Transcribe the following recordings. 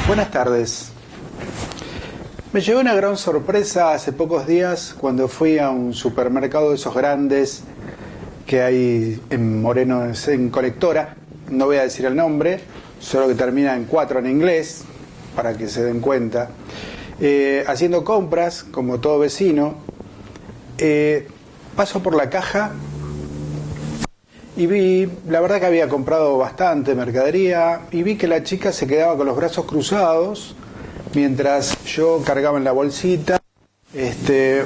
Buenas tardes. Me llevé una gran sorpresa hace pocos días cuando fui a un supermercado de esos grandes que hay en Moreno, en Colectora. No voy a decir el nombre, solo que termina en 4 en inglés, para que se den cuenta. Haciendo compras, como todo vecino, paso por la caja y vi, la verdad que había comprado bastante mercadería, y vi que la chica se quedaba con los brazos cruzados mientras yo cargaba en la bolsita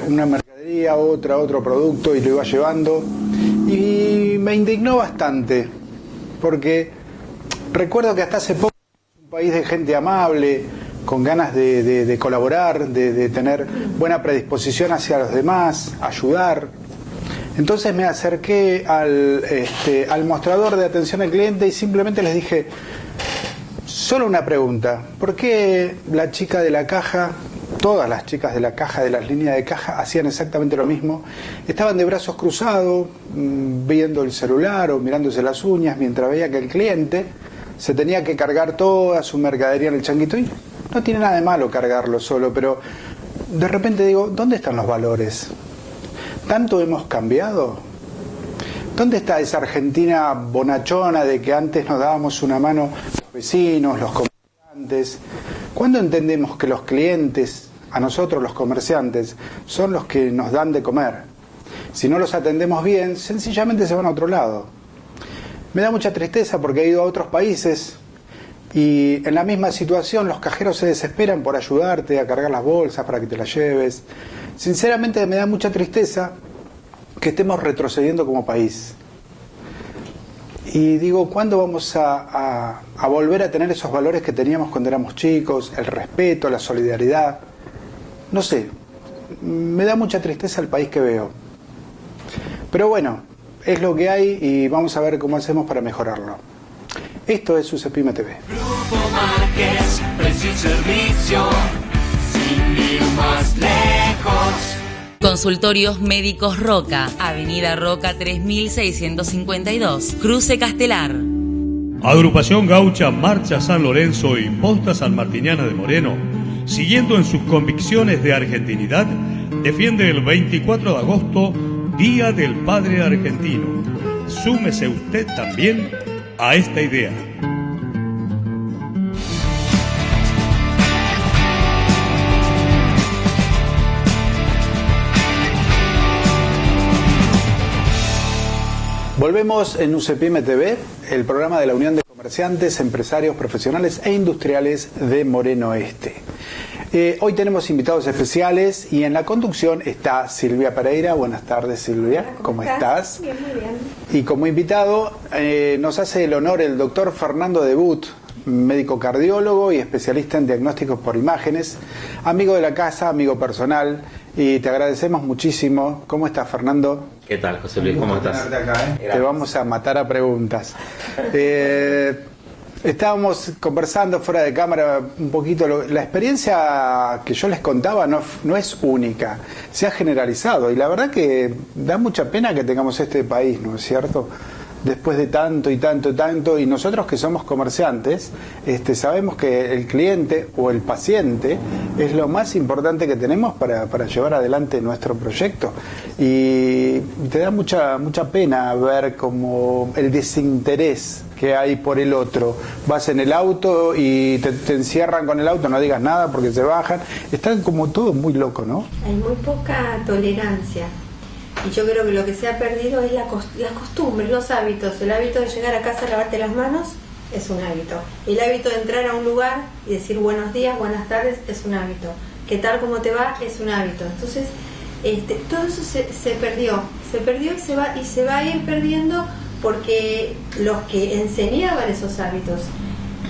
una mercadería, otro producto, y lo iba llevando, y me indignó bastante, porque recuerdo que hasta hace poco un país de gente amable, con ganas de colaborar, de tener buena predisposición hacia los demás, ayudar. Entonces me acerqué al mostrador de atención al cliente y simplemente les dije, solo una pregunta: ¿por qué la chica de la caja, todas las chicas de la caja, de las líneas de caja, hacían exactamente lo mismo? Estaban de brazos cruzados, viendo el celular o mirándose las uñas, mientras veía que el cliente se tenía que cargar toda su mercadería en el changuito. Y no tiene nada de malo cargarlo solo, pero de repente digo, ¿dónde están los valores? ¿Tanto hemos cambiado? ¿Dónde está esa Argentina bonachona de que antes nos dábamos una mano los vecinos, los comerciantes? ¿Cuándo entendemos que los clientes, a nosotros los comerciantes, son los que nos dan de comer? Si no los atendemos bien, sencillamente se van a otro lado. Me da mucha tristeza porque he ido a otros países y en la misma situación los cajeros se desesperan por ayudarte a cargar las bolsas para que te las lleves. Sinceramente me da mucha tristeza que estemos retrocediendo como país. Y digo, ¿cuándo vamos a volver a tener esos valores que teníamos cuando éramos chicos? El respeto, la solidaridad. No sé, me da mucha tristeza el país que veo. Pero bueno, es lo que hay y vamos a ver cómo hacemos para mejorarlo. Esto es USEPYME TV. Grupo Márquez, precio y servicio, sin ir más lejos. Consultorios Médicos Roca, Avenida Roca 3652, Cruce Castelar. Agrupación Gaucha Marcha San Lorenzo y Posta Sanmartiniana de Moreno, siguiendo en sus convicciones de argentinidad, defiende el 24 de agosto, Día del Padre Argentino. Súmese usted también a esta idea. Volvemos en USEPYME TV, el programa de la Unión de Comerciantes, Empresarios, Profesionales e Industriales de Moreno Este. Hoy tenemos invitados especiales y en la conducción está Silvia Pereira. Buenas tardes, Silvia. Hola, ¿cómo estás? Bien, muy bien. Y como invitado nos hace el honor el doctor Fernando Debut, médico cardiólogo y especialista en diagnósticos por imágenes, amigo de la casa, amigo personal, y te agradecemos muchísimo. ¿Cómo estás, Fernando? ¿Qué tal, José Luis? ¿Cómo estás? Acá, Te vamos a matar a preguntas. Estábamos conversando fuera de cámara un poquito. La experiencia que yo les contaba no es única, se ha generalizado y la verdad que da mucha pena que tengamos este país, ¿no es cierto? Después de tanto y tanto, y nosotros que somos comerciantes, sabemos que el cliente o el paciente es lo más importante que tenemos para llevar adelante nuestro proyecto. Y te da mucha pena ver como el desinterés que hay por el otro. Vas en el auto y te encierran con el auto, no digas nada porque se bajan. Están como todo muy loco, ¿no? Hay muy poca tolerancia. Y yo creo que lo que se ha perdido es las costumbres, los hábitos. El hábito de llegar a casa a lavarte las manos es un hábito. El hábito de entrar a un lugar y decir buenos días, buenas tardes es un hábito. ¿Qué tal, cómo te va? Es un hábito. Entonces, todo eso se perdió y se va a ir perdiendo porque los que enseñaban esos hábitos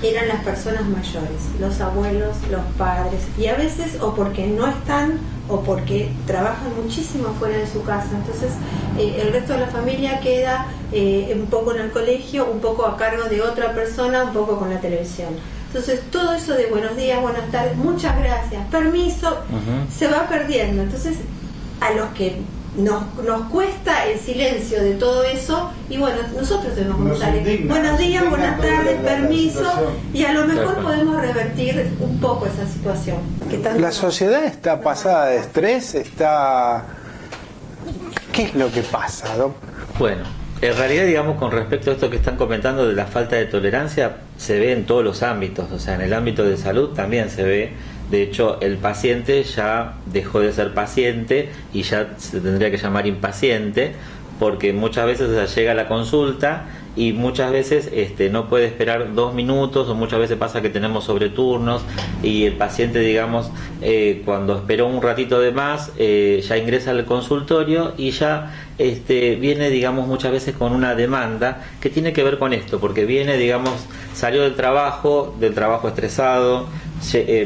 eran las personas mayores, los abuelos, los padres, y a veces o porque no están o porque trabajan muchísimo fuera de su casa. Entonces el resto de la familia queda un poco en el colegio, un poco a cargo de otra persona, un poco con la televisión. Entonces todo eso de buenos días, buenas tardes, muchas gracias, permiso, se va perdiendo. Entonces a los que nos cuesta el silencio de todo eso, Y bueno, nosotros tenemos que salir. Buenos días, buenas tardes, permiso, y a lo mejor podemos revertir un poco esa situación. La sociedad está pasada de estrés, ¿Qué es lo que pasa, Doc? Bueno, en realidad, digamos, con respecto a esto que están comentando de la falta de tolerancia, se ve en todos los ámbitos, o sea, en el ámbito de salud también se ve. De hecho, el paciente ya dejó de ser paciente y ya se tendría que llamar impaciente, porque muchas veces llega a la consulta y muchas veces no puede esperar 2 minutos, o muchas veces pasa que tenemos sobreturnos y el paciente, digamos, cuando esperó un ratito de más, ya ingresa al consultorio y ya viene, digamos, muchas veces con una demanda que tiene que ver con esto, porque viene, digamos, salió del trabajo estresado,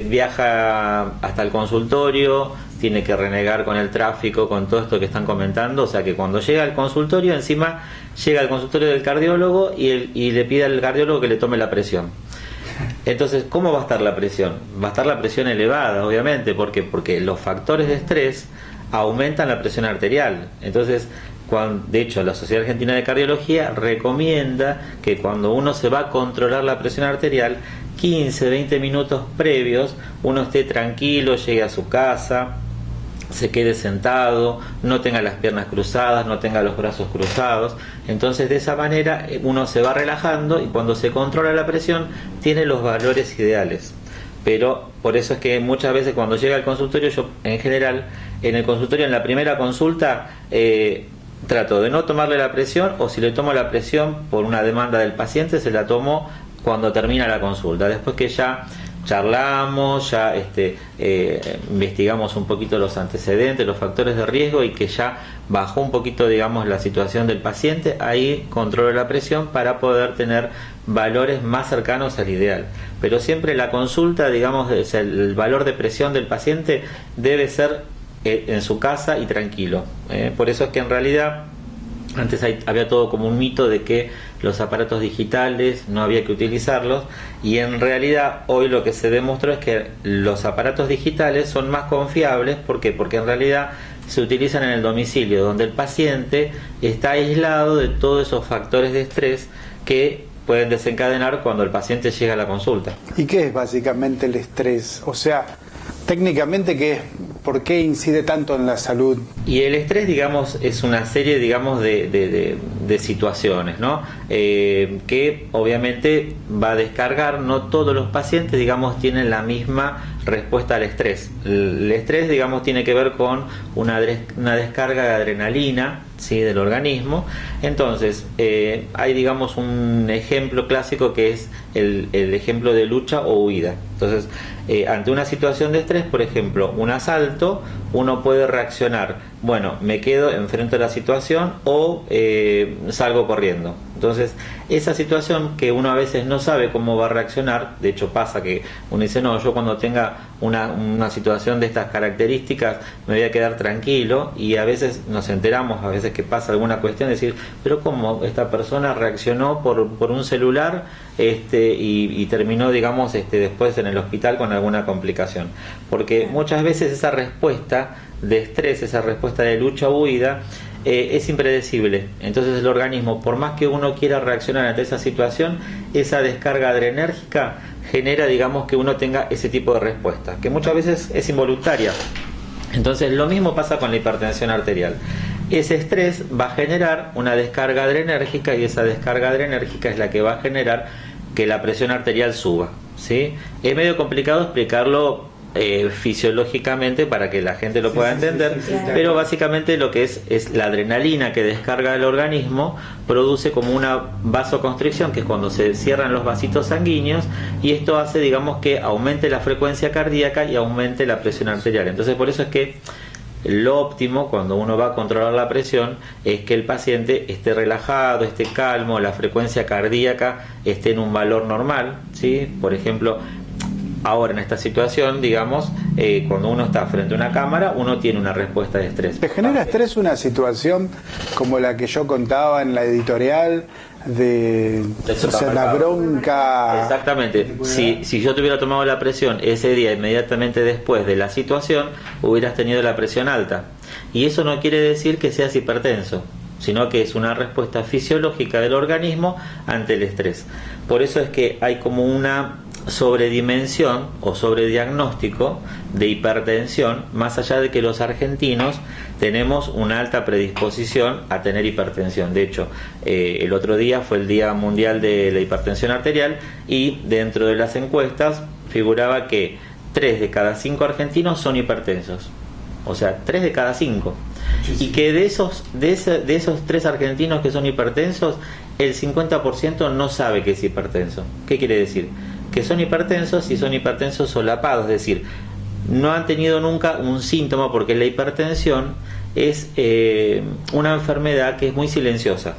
viaja hasta el consultorio, tiene que renegar con el tráfico, con todo esto que están comentando, o sea que cuando llega al consultorio, encima llega al consultorio del cardiólogo y le pide al cardiólogo que le tome la presión. Entonces, ¿cómo va a estar la presión? Va a estar la presión elevada, obviamente, porque los factores de estrés aumentan la presión arterial. Entonces, de hecho, la Sociedad Argentina de Cardiología recomienda que cuando uno se va a controlar la presión arterial, 15, 20 minutos previos, uno esté tranquilo, llegue a su casa, se quede sentado, no tenga las piernas cruzadas, no tenga los brazos cruzados. Entonces, de esa manera uno se va relajando y cuando se controla la presión tiene los valores ideales. Pero por eso es que muchas veces cuando llega al consultorio, yo en general en el consultorio, en la primera consulta, trato de no tomarle la presión, o si le tomo la presión por una demanda del paciente, se la tomo cuando termina la consulta, después que ya charlamos, ya investigamos un poquito los antecedentes, los factores de riesgo, y que ya bajó un poquito, digamos, la situación del paciente, ahí controlo la presión para poder tener valores más cercanos al ideal. Pero siempre la consulta, digamos, el valor de presión del paciente debe ser en su casa y tranquilo. Por eso es que en realidad antes había todo como un mito de que los aparatos digitales no había que utilizarlos, y en realidad hoy lo que se demostró es que los aparatos digitales son más confiables. ¿Por qué? Porque en realidad se utilizan en el domicilio, donde el paciente está aislado de todos esos factores de estrés que pueden desencadenar cuando el paciente llega a la consulta. ¿Y qué es básicamente el estrés? O sea, técnicamente, ¿qué es? ¿Por qué incide tanto en la salud? Y el estrés, digamos, es una serie, digamos, de situaciones, ¿no? Que obviamente va a descargar. No todos los pacientes, digamos, tienen la misma respuesta al estrés. El estrés, digamos, tiene que ver con una descarga de adrenalina, ¿sí?, del organismo. Entonces, hay, digamos, un ejemplo clásico que es el ejemplo de lucha o huida. Entonces, ante una situación de estrés, por ejemplo, un asalto, uno puede reaccionar: bueno, me quedo, enfrento a la situación, o salgo corriendo. Entonces, esa situación que uno a veces no sabe cómo va a reaccionar, de hecho pasa que uno dice, no, yo cuando tenga una situación de estas características me voy a quedar tranquilo, y a veces nos enteramos, a veces que pasa alguna cuestión, decir, pero ¿cómo esta persona reaccionó por un celular y terminó, digamos, después en el hospital con alguna complicación? Porque muchas veces esa respuesta de estrés, esa respuesta de lucha o huida, es impredecible. Entonces el organismo, por más que uno quiera reaccionar ante esa situación, esa descarga adrenérgica genera, digamos, que uno tenga ese tipo de respuesta, que muchas veces es involuntaria. Entonces lo mismo pasa con la hipertensión arterial. Ese estrés va a generar una descarga adrenérgica, y esa descarga adrenérgica es la que va a generar que la presión arterial suba, ¿sí? Es medio complicado explicarlo fisiológicamente para que la gente lo pueda entender, pero básicamente lo que es la adrenalina que descarga el organismo produce como una vasoconstricción, que es cuando se cierran los vasitos sanguíneos, y esto hace, digamos, que aumente la frecuencia cardíaca y aumente la presión arterial. Entonces, por eso es que lo óptimo cuando uno va a controlar la presión es que el paciente esté relajado, esté calmo, la frecuencia cardíaca esté en un valor normal, ¿sí? Por ejemplo, ahora en esta situación, digamos, cuando uno está frente a una cámara, uno tiene una respuesta de estrés. ¿Te genera estrés una situación como la que yo contaba en la editorial de la bronca? Exactamente. Si yo te hubiera tomado la presión ese día, inmediatamente después de la situación, hubieras tenido la presión alta. Y eso no quiere decir que seas hipertenso. sino que es una respuesta fisiológica del organismo ante el estrés. Por eso es que hay como una sobredimensión o sobrediagnóstico de hipertensión, más allá de que los argentinos tenemos una alta predisposición a tener hipertensión. De hecho, el otro día fue el Día Mundial de la Hipertensión Arterial y dentro de las encuestas figuraba que 3 de cada 5 argentinos son hipertensos. O sea, 3 de cada 5. Y que de esos 3 argentinos que son hipertensos, el 50% no sabe que es hipertenso. ¿Qué quiere decir? Que son hipertensos y son hipertensos solapados, es decir, no han tenido nunca un síntoma, porque la hipertensión es una enfermedad que es muy silenciosa.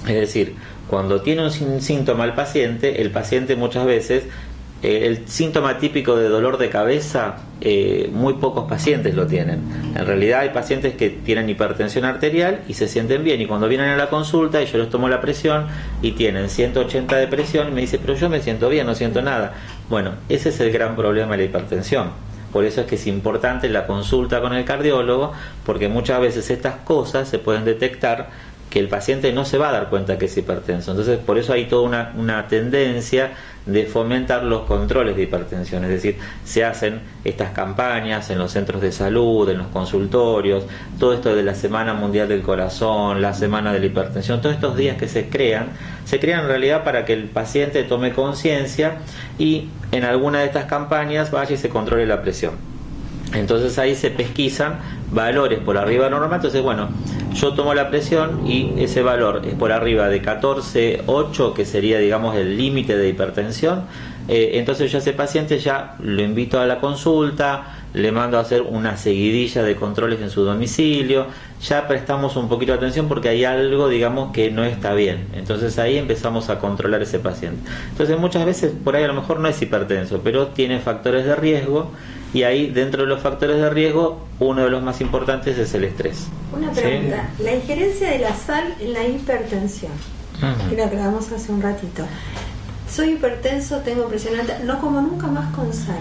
Es decir, cuando tiene un síntoma el paciente muchas veces, el síntoma típico de dolor de cabeza, muy pocos pacientes lo tienen. En realidad hay pacientes que tienen hipertensión arterial y se sienten bien, y cuando vienen a la consulta y yo les tomo la presión y tienen 180 de presión, y me dice, pero yo me siento bien, no siento nada. Bueno, ese es el gran problema de la hipertensión. Por eso es que es importante la consulta con el cardiólogo, porque muchas veces estas cosas se pueden detectar que el paciente no se va a dar cuenta que es hipertenso. Entonces, por eso hay toda una tendencia de fomentar los controles de hipertensión. Es decir, se hacen estas campañas en los centros de salud, en los consultorios, todo esto de la Semana Mundial del Corazón, la Semana de la Hipertensión, todos estos días que se crean en realidad para que el paciente tome conciencia y en alguna de estas campañas vaya y se controle la presión. Entonces ahí se pesquisan valores por arriba de normal. Entonces, bueno, yo tomo la presión y ese valor es por arriba de 14,8, que sería, digamos, el límite de hipertensión. Entonces yo a ese paciente ya lo invito a la consulta, le mando a hacer una seguidilla de controles en su domicilio, ya prestamos un poquito de atención porque hay algo, digamos, que no está bien. Entonces ahí empezamos a controlar ese paciente. Entonces muchas veces por ahí a lo mejor no es hipertenso, pero tiene factores de riesgo, y ahí dentro de los factores de riesgo uno de los más importantes es el estrés. Una pregunta, ¿sí? La injerencia de la sal en la hipertensión, que la aclaramos hace un ratito. Soy hipertenso, tengo presión alta, no como nunca más con sal.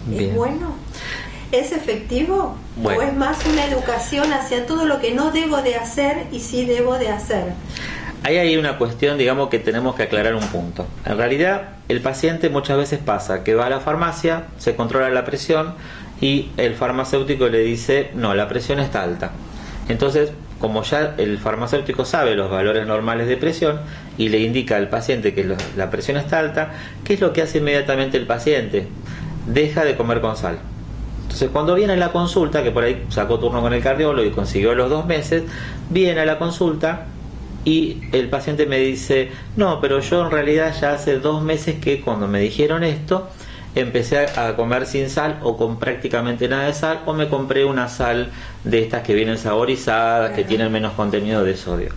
Bien. ¿Es bueno? ¿Es efectivo? Bueno. ¿O es más una educación hacia todo lo que no debo de hacer y sí debo de hacer? Ahí hay una cuestión, digamos, que tenemos que aclarar un punto. En realidad, el paciente muchas veces pasa que va a la farmacia, se controla la presión y el farmacéutico le dice, no, la presión está alta. Entonces, como ya el farmacéutico sabe los valores normales de presión y le indica al paciente que la presión está alta, ¿qué es lo que hace inmediatamente el paciente? Deja de comer con sal. Entonces, cuando viene a la consulta, que por ahí sacó turno con el cardiólogo y consiguió los 2 meses, viene a la consulta y el paciente me dice, no, pero yo en realidad ya hace 2 meses que cuando me dijeron esto, empecé a comer sin sal o con prácticamente nada de sal, o me compré una sal de estas que vienen saborizadas, que tienen menos contenido de sodio.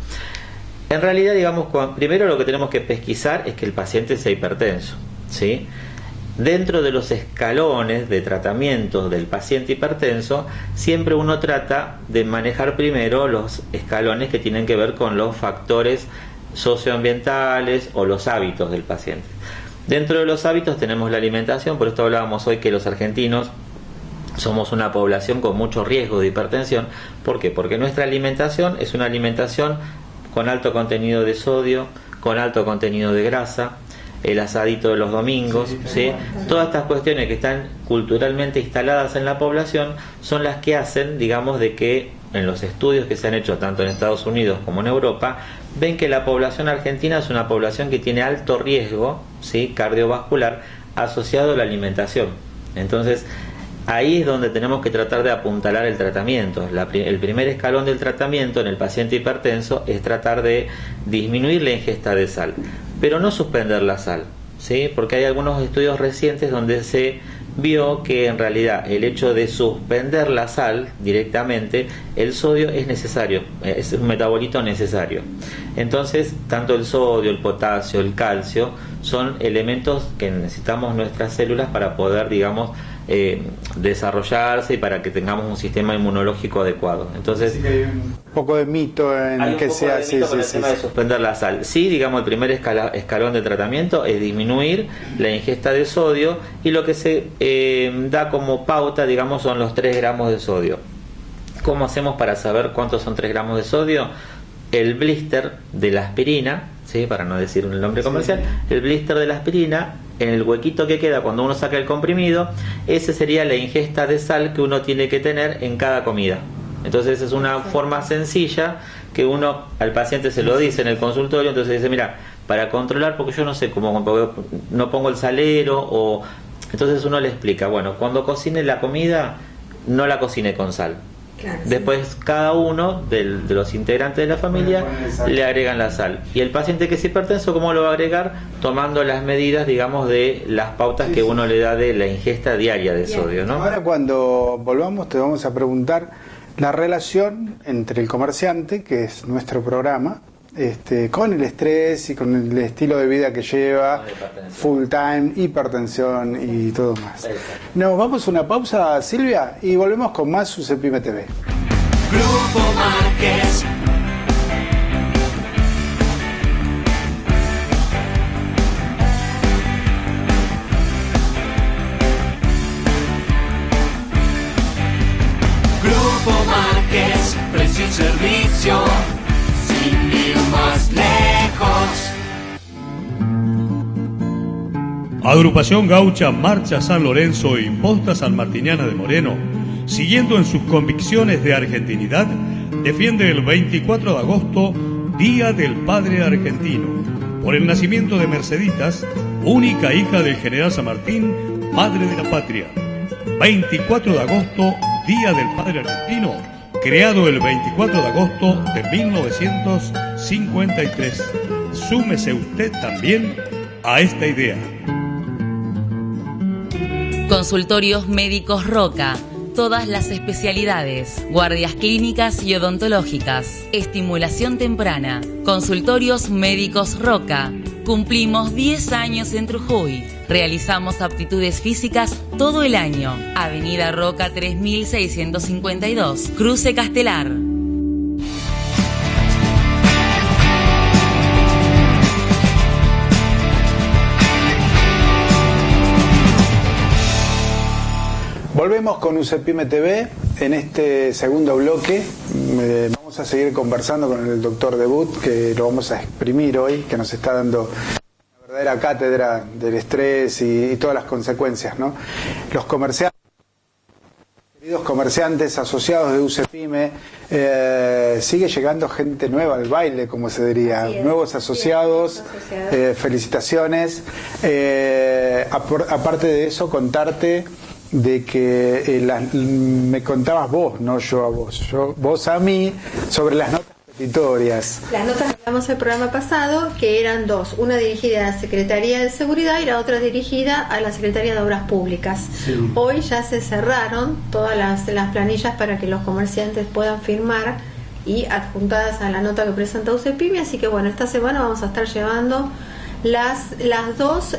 En realidad, digamos, primero lo que tenemos que pesquisar es que el paciente sea hipertenso, ¿sí? Dentro de los escalones de tratamiento del paciente hipertenso, siempre uno trata de manejar primero los escalones que tienen que ver con los factores socioambientales o los hábitos del paciente. Dentro de los hábitos tenemos la alimentación, por esto hablábamos hoy que los argentinos somos una población con mucho riesgo de hipertensión. ¿Por qué? Porque nuestra alimentación es una alimentación con alto contenido de sodio, con alto contenido de grasa, el asadito de los domingos, ¿sí? Todas estas cuestiones que están culturalmente instaladas en la población son las que hacen, digamos, de que en los estudios que se han hecho tanto en Estados Unidos como en Europa, ven que la población argentina es una población que tiene alto riesgo, ¿sí?, cardiovascular asociado a la alimentación. Entonces, ahí es donde tenemos que tratar de apuntalar el tratamiento. El primer escalón del tratamiento en el paciente hipertenso es tratar de disminuir la ingesta de sal, pero no suspender la sal, ¿sí? Porque hay algunos estudios recientes donde se vio que en realidad el hecho de suspender la sal directamente, el sodio es necesario, es un metabolito necesario. Entonces, tanto el sodio, el potasio, el calcio son elementos que necesitamos nuestras células para poder, digamos, desarrollarse y para que tengamos un sistema inmunológico adecuado. Entonces, sí, hay un poco de mito en que se hace el tema de suspender la sal. Sí, digamos, el primer escalón de tratamiento es disminuir la ingesta de sodio, y lo que se da como pauta, digamos, son los 3 gramos de sodio. ¿Cómo hacemos para saber cuántos son 3 gramos de sodio? el blister de la aspirina, ¿sí? Para no decir un nombre comercial, el blister de la aspirina, en el huequito que queda cuando uno saca el comprimido, ese sería la ingesta de sal que uno tiene que tener en cada comida. Entonces es una forma sencilla que uno al paciente se lo dice en el consultorio. Entonces dice, mira, para controlar, porque yo no sé cómo, no pongo el salero, o entonces uno le explica, bueno, cuando cocine la comida no la cocine con sal. Claro, después cada uno de los integrantes de la familia le agregan la sal, y el paciente que es hipertenso, ¿cómo lo va a agregar? Tomando las medidas, digamos, de las pautas que uno le da de la ingesta diaria de sodio, ¿no? Ahora, cuando volvamos, te vamos a preguntar la relación entre el comerciante, que es nuestro programa, con el estrés y con el estilo de vida que lleva, full time, hipertensión y todo más. Nos vamos a una pausa, Silvia, y volvemos con más UCEPYME TV. Grupo Márquez. Grupo Márquez, precio y servicio, sin ir más lejos. Agrupación Gaucha Marcha San Lorenzo y Posta Sanmartiniana de Moreno, siguiendo en sus convicciones de argentinidad, defiende el 24 de agosto, Día del Padre Argentino, por el nacimiento de Merceditas, única hija del general San Martín, madre de la patria. 24 de agosto, Día del Padre Argentino, creado el 24 de agosto de 1953. Súmese usted también a esta idea. Consultorios Médicos Roca. Todas las especialidades, guardias clínicas y odontológicas, estimulación temprana. Consultorios Médicos Roca. Cumplimos 10 años en Trujuy. Realizamos aptitudes físicas todo el año. Avenida Roca 3652, Cruce Castelar. Volvemos con UCEPYME TV en este segundo bloque. Vamos a seguir conversando con el doctor Debut, que lo vamos a exprimir hoy, que nos está dando una verdadera cátedra del estrés y todas las consecuencias, ¿no? Los comerciantes, queridos comerciantes asociados de UCEPYME, sigue llegando gente nueva al baile, como se diría, nuevos asociados, felicitaciones. Aparte de eso, contarte de que me contabas vos, no yo a vos, vos a mí, sobre las notas petitorias. Las notas que hablamos el programa pasado, que eran dos, una dirigida a la Secretaría de Seguridad y la otra dirigida a la Secretaría de Obras Públicas. Sí. Hoy ya se cerraron todas las planillas para que los comerciantes puedan firmar y adjuntadas a la nota que presenta UCEPYME, así que bueno, esta semana vamos a estar llevando las dos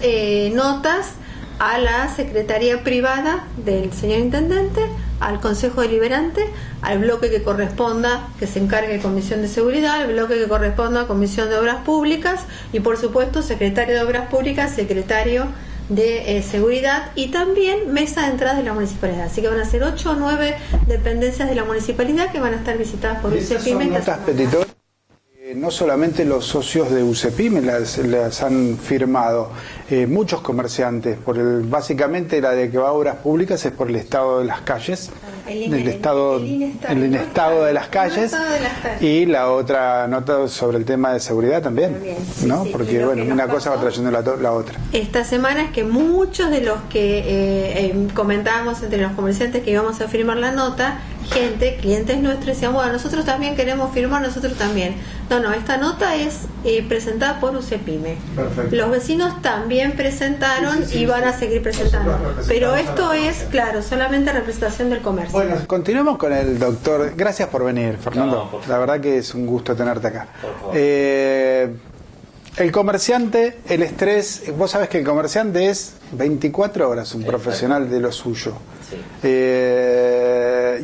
notas a la Secretaría Privada del señor Intendente, al Consejo Deliberante, al bloque que corresponda, que se encargue de Comisión de Seguridad, al bloque que corresponda a Comisión de Obras Públicas y por supuesto Secretario de Obras Públicas, Secretario de Seguridad y también Mesa de Entrada de la Municipalidad. Así que van a ser 8 o 9 dependencias de la Municipalidad que van a estar visitadas por UCEPYME. Notas petitorias. No solamente los socios de UCEPYME las han firmado, muchos comerciantes, básicamente la de que va a obras públicas es por el estado de las calles, el inestado de las calles, y la otra nota sobre el tema de seguridad también, ¿no? Porque bueno, una cosa va trayendo la otra. Esta semana es que muchos de los que comentábamos entre los comerciantes que íbamos a firmar la nota, clientes nuestros decían, bueno, nosotros también queremos firmar, nosotros también. No, esta nota es presentada por UCEPYME. Perfecto. Los vecinos también presentaron y van a seguir presentando. Pero esto es, claro, solamente representación del comercio. Bueno, continuemos con el doctor. Gracias por venir, Fernando. No, la verdad que es un gusto tenerte acá. El comerciante, el estrés, vos sabés que el comerciante es 24 horas un profesional de lo suyo. Sí.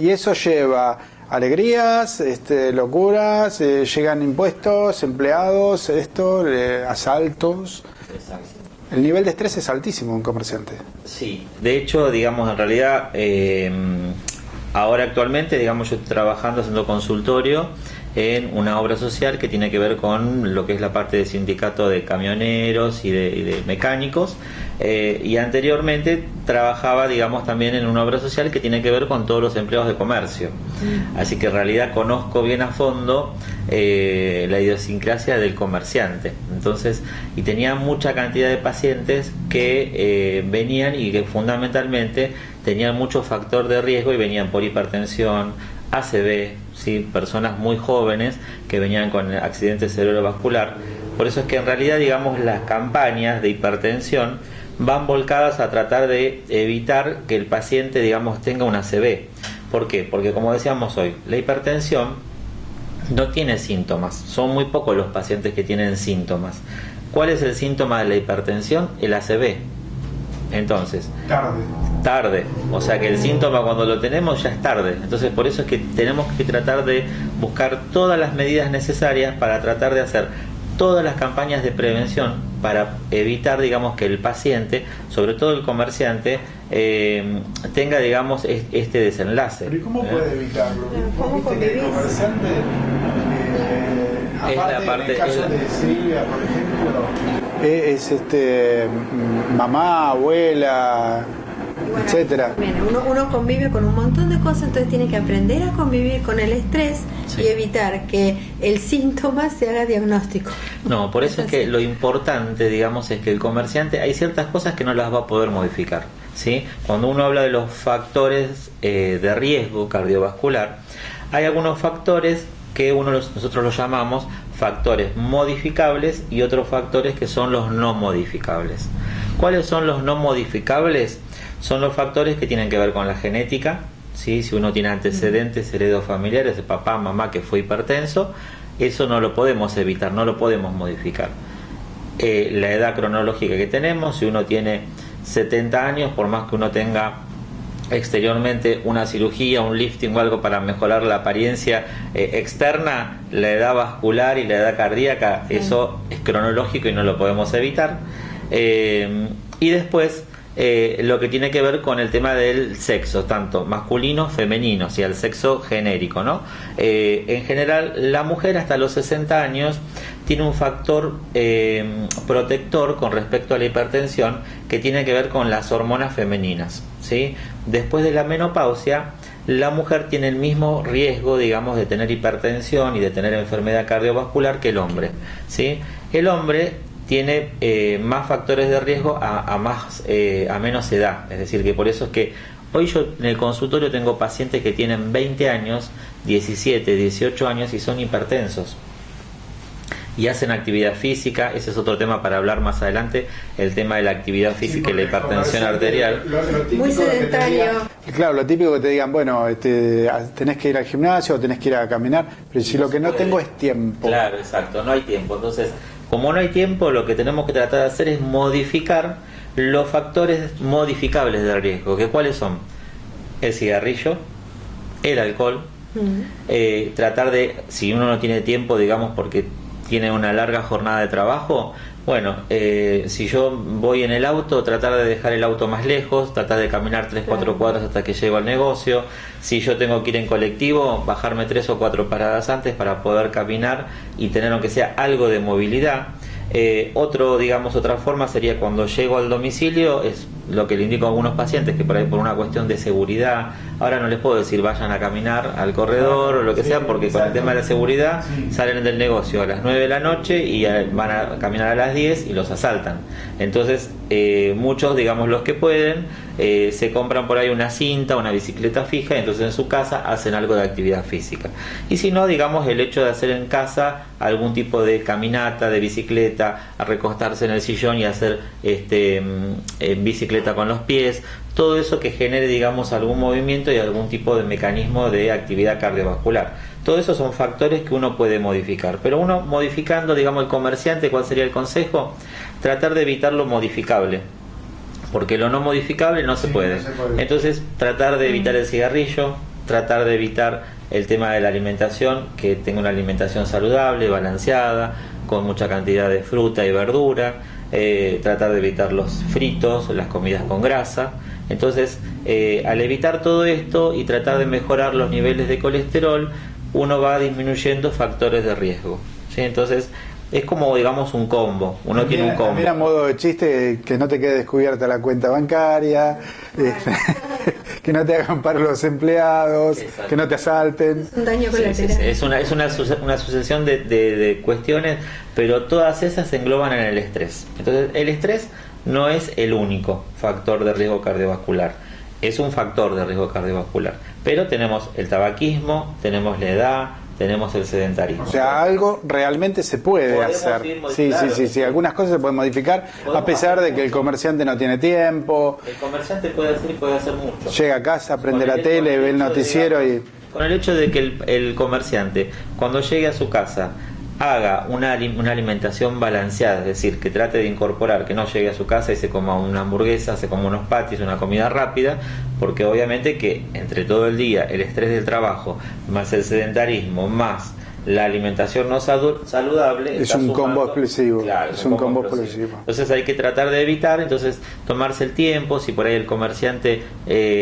Y eso lleva alegrías, locuras, llegan impuestos, empleados, asaltos. Exacto. El nivel de estrés es altísimo en un comerciante. Sí, de hecho, digamos, en realidad, ahora actualmente, digamos, yo estoy trabajando haciendo consultorio en una obra social que tiene que ver con lo que es la parte del sindicato de camioneros y de mecánicos, y anteriormente trabajaba, digamos, también en una obra social que tiene que ver con todos los empleados de comercio. Así que en realidad conozco bien a fondo la idiosincrasia del comerciante. Entonces, y tenía mucha cantidad de pacientes que venían y que fundamentalmente tenían mucho factor de riesgo y venían por hipertensión, ACV, ¿sí? Personas muy jóvenes que venían con accidente cerebrovascular. Por eso es que en realidad, digamos, las campañas de hipertensión van volcadas a tratar de evitar que el paciente, digamos, tenga una ACV. ¿Por qué? Porque, como decíamos hoy, la hipertensión no tiene síntomas. Son muy pocos los pacientes que tienen síntomas. ¿Cuál es el síntoma de la hipertensión? El ACV. Entonces, tarde, o sea que el síntoma cuando lo tenemos ya es tarde. Entonces por eso es que tenemos que tratar de buscar todas las medidas necesarias para tratar de hacer todas las campañas de prevención para evitar, digamos, que el paciente, sobre todo el comerciante, tenga, digamos, este desenlace. ¿Pero y cómo puede evitarlo? Porque el comerciante, es aparte, la parte, en el caso de Silvia, por ejemplo, es mamá, abuela, bueno, etcétera. Uno convive con un montón de cosas, entonces tiene que aprender a convivir con el estrés, sí, y evitar que el síntoma se haga diagnóstico. No, por eso es que lo importante, digamos, es que el comerciante, hay ciertas cosas que no las va a poder modificar, ¿sí? Cuando uno habla de los factores de riesgo cardiovascular, hay algunos factores que nosotros los llamamos factores modificables y otros factores que son los no modificables. ¿Cuáles son los no modificables? Son los factores que tienen que ver con la genética, ¿sí? Si uno tiene antecedentes heredofamiliares de papá, mamá que fue hipertenso, eso no lo podemos evitar, no lo podemos modificar. La edad cronológica que tenemos, si uno tiene 70 años, por más que uno tenga exteriormente una cirugía, un lifting o algo para mejorar la apariencia externa, la edad vascular y la edad cardíaca, eso es cronológico y no lo podemos evitar. Y después lo que tiene que ver con el tema del sexo, tanto masculino, femenino, o sea, el sexo genérico, ¿no? En general, la mujer hasta los 60 años tiene un factor protector con respecto a la hipertensión que tiene que ver con las hormonas femeninas, ¿sí? Después de la menopausia, la mujer tiene el mismo riesgo, digamos, de tener hipertensión y de tener enfermedad cardiovascular que el hombre, ¿sí? El hombre tiene más factores de riesgo a menos edad, es decir, que por eso es que hoy yo en el consultorio tengo pacientes que tienen 20 años, 17, 18 años y son hipertensos y hacen actividad física. Ese es otro tema para hablar más adelante, el tema de la actividad física y la hipertensión arterial. Muy sedentario. Claro, lo típico que te digan, bueno, tenés que ir al gimnasio o tenés que ir a caminar, pero si lo que no tengo es tiempo. Claro, exacto, no hay tiempo. Entonces, como no hay tiempo, lo que tenemos que tratar de hacer es modificar los factores modificables de riesgo, que cuáles son el cigarrillo, el alcohol, tratar de, si uno no tiene tiempo, digamos, porque tiene una larga jornada de trabajo, bueno, si yo voy en el auto, tratar de dejar el auto más lejos, tratar de caminar 3-4 cuadras hasta que llego al negocio. Si yo tengo que ir en colectivo, bajarme 3 o 4 paradas antes para poder caminar y tener aunque sea algo de movilidad. Otra forma sería cuando llego al domicilio, es lo que le indico a algunos pacientes, que por ahí por una cuestión de seguridad, ahora no les puedo decir vayan a caminar al corredor o lo que sea, porque con el tema de la seguridad salen del negocio a las 9 de la noche y van a caminar a las 10 y los asaltan. Entonces muchos, digamos, los que pueden, se compran por ahí una cinta, una bicicleta fija, y entonces en su casa hacen algo de actividad física. Y si no, digamos, el hecho de hacer en casa algún tipo de caminata, de bicicleta, a recostarse en el sillón y hacer bicicleta con los pies, todo eso que genere, digamos, algún movimiento y algún tipo de mecanismo de actividad cardiovascular. Todo eso son factores que uno puede modificar, pero uno modificando, digamos, el comerciante, ¿cuál sería el consejo? Tratar de evitar lo modificable, porque lo no modificable no se puede. No se puede. Entonces, tratar de evitar el cigarrillo, tratar de evitar el tema de la alimentación, que tenga una alimentación saludable, balanceada, con mucha cantidad de fruta y verdura, tratar de evitar los fritos, las comidas con grasa. Entonces, al evitar todo esto y tratar de mejorar los niveles de colesterol, uno va disminuyendo factores de riesgo, ¿sí? Entonces es como, digamos, un combo. Uno tiene un combo. Mira, modo de chiste, que no te quede descubierta la cuenta bancaria, que no te hagan paro los empleados, que no te asalten. Es un daño colateral. Sí. Es una sucesión de cuestiones, pero todas esas se engloban en el estrés. Entonces, el estrés no es el único factor de riesgo cardiovascular. Es un factor de riesgo cardiovascular. Pero tenemos el tabaquismo, tenemos la edad, tenemos el sedentarismo. O sea, algo realmente se puede hacer. Sí. Algunas cosas se pueden modificar, a pesar de que el comerciante no tiene tiempo. El comerciante puede hacer mucho. Llega a casa, prende la tele, ve el noticiero y... Con el hecho de que el comerciante, cuando llegue a su casa, haga una alimentación balanceada, es decir, que trate de incorporar, que no llegue a su casa y se coma una hamburguesa, se coma unos patis, una comida rápida, porque obviamente que entre todo el día el estrés del trabajo, más el sedentarismo, más la alimentación no saludable, es un combo explosivo. Claro, es un combo explosivo. Entonces hay que tratar de evitar, tomarse el tiempo. Si por ahí el comerciante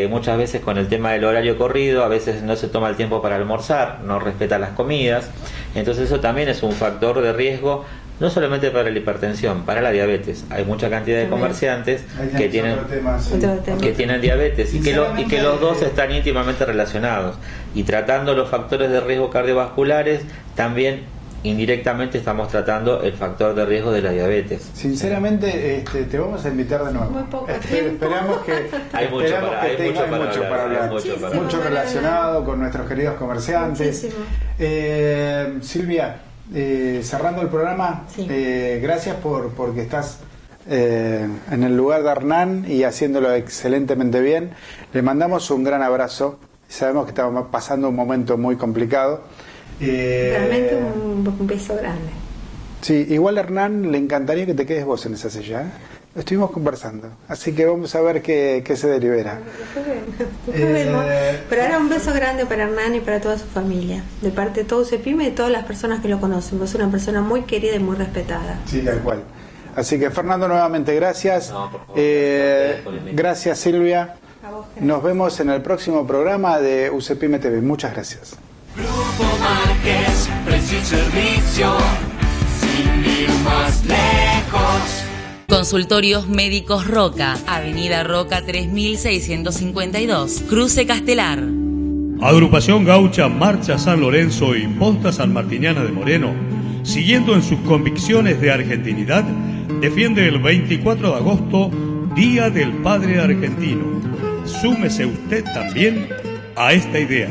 muchas veces con el tema del horario corrido, a veces no se toma el tiempo para almorzar, no respeta las comidas, entonces eso también es un factor de riesgo, no solamente para la hipertensión, para la diabetes. Hay mucha cantidad de comerciantes que tienen diabetes y que los dos están íntimamente relacionados. Y tratando los factores de riesgo cardiovasculares, también indirectamente estamos tratando el factor de riesgo de la diabetes. Sinceramente, te vamos a invitar de nuevo. Muy poco tiempo. Esperamos que hay mucho para hablar. Mucho relacionado con nuestros queridos comerciantes. Silvia, cerrando el programa, sí. Gracias porque estás en el lugar de Hernán y haciéndolo excelentemente bien. Le mandamos un gran abrazo. Sabemos que estamos pasando un momento muy complicado. Realmente un beso grande. Sí, igual Hernán le encantaría que te quedes vos en esa silla, ¿eh? Lo estuvimos conversando, así que vamos a ver qué se delibera. Pero ahora un beso grande para Hernán y para toda su familia, de parte de todo UCEPIME y de todas las personas que lo conocen. Vos sos una persona muy querida y muy respetada. Sí, tal cual. Así que Fernando, nuevamente gracias. No, por favor, gracias Silvia. A vos, Nos vemos en el próximo programa de UCEPIME TV. Muchas gracias. Grupo Márquez, precio y servicio, sin ir más lejos. Consultorios Médicos Roca, Avenida Roca 3652, Cruce Castelar. Agrupación Gaucha Marcha San Lorenzo y Posta Sanmartiniana de Moreno, siguiendo en sus convicciones de argentinidad, defiende el 24 de agosto, Día del Padre Argentino. Súmese usted también a esta idea.